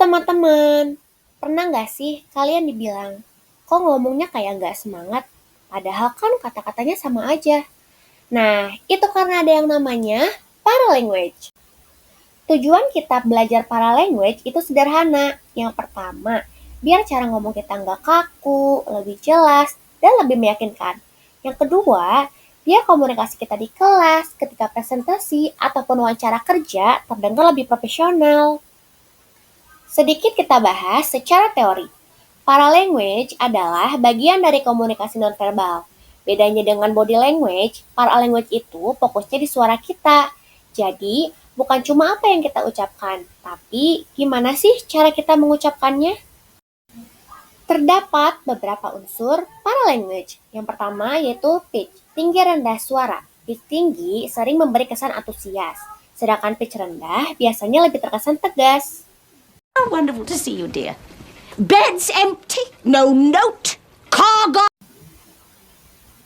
teman-teman, pernah nggak sih kalian dibilang, kok ngomongnya kayak nggak semangat, padahal kan kata-katanya sama aja. Nah, itu karena ada yang namanya paralanguage. Tujuan kita belajar paralanguage itu sederhana. Yang pertama, biar cara ngomong kita nggak kaku, lebih jelas, dan lebih meyakinkan. Yang kedua, biar komunikasi kita di kelas, ketika presentasi, ataupun wawancara kerja terdengar lebih profesional. Sedikit kita bahas secara teori. Paralanguage adalah bagian dari komunikasi nonverbal. Bedanya dengan body language, paralanguage itu fokusnya di suara kita. Jadi, bukan cuma apa yang kita ucapkan, tapi gimana sih cara kita mengucapkannya? Terdapat beberapa unsur paralanguage. Yang pertama yaitu pitch, tinggi rendah suara. Pitch tinggi sering memberi kesan antusias, sedangkan pitch rendah biasanya lebih terkesan tegas. Oh, wonderful to see you, dear. Bed's empty, no note, car gone.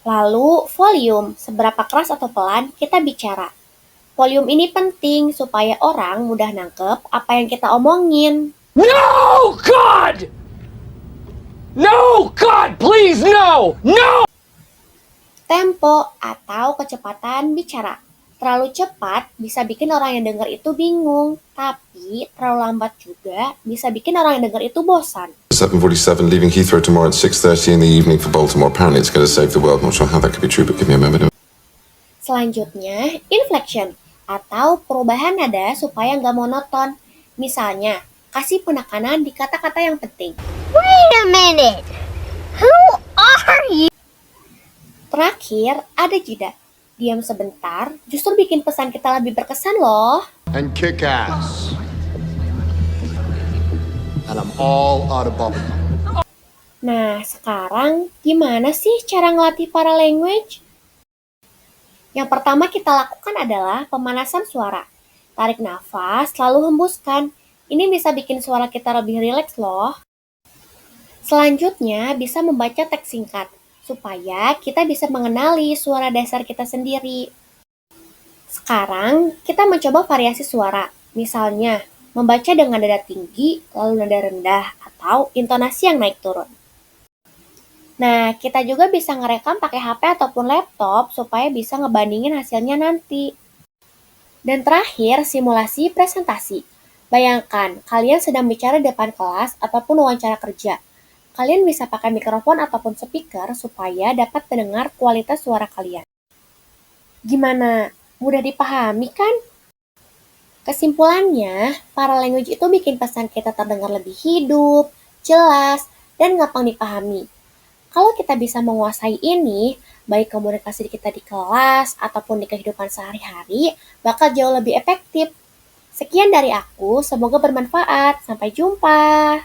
Lalu, volume, seberapa keras atau pelan kita bicara. Volume ini penting supaya orang mudah nangkep apa yang kita omongin. No, God! No, God, please, no! No! Tempo atau kecepatan bicara. Terlalu cepat bisa bikin orang yang dengar itu bingung, tapi terlalu lambat juga bisa bikin orang yang dengar itu bosan. 7:47 leaving Heathrow tomorrow at 6:30 in the evening for Baltimore. Apparently it's going to save the world. Not sure how that could be true, but give me a moment. Selanjutnya, inflection atau perubahan nada supaya nggak monoton. Misalnya, kasih penekanan di kata-kata yang penting. Wait a minute. Who are you? Terakhir, ada jeda. Diam sebentar, justru bikin pesan kita lebih berkesan loh. And kick ass. And I'm all out of bubble gum. Nah, sekarang gimana sih cara ngelatih paralanguage? Yang pertama kita lakukan adalah pemanasan suara. Tarik nafas, lalu hembuskan. Ini bisa bikin suara kita lebih rileks loh. Selanjutnya, bisa membaca teks singkat, supaya kita bisa mengenali suara dasar kita sendiri. Sekarang, kita mencoba variasi suara. Misalnya, membaca dengan nada tinggi, lalu nada rendah, atau intonasi yang naik turun. Nah, kita juga bisa ngerekam pakai HP ataupun laptop supaya bisa ngebandingin hasilnya nanti. Dan terakhir, simulasi presentasi. Bayangkan, kalian sedang bicara di depan kelas ataupun wawancara kerja. Kalian bisa pakai mikrofon ataupun speaker supaya dapat mendengar kualitas suara kalian. Gimana? Mudah dipahami kan? Kesimpulannya, paralanguage itu bikin pesan kita terdengar lebih hidup, jelas, dan gampang dipahami. Kalau kita bisa menguasai ini, baik komunikasi kita di kelas ataupun di kehidupan sehari-hari, bakal jauh lebih efektif. Sekian dari aku, semoga bermanfaat. Sampai jumpa.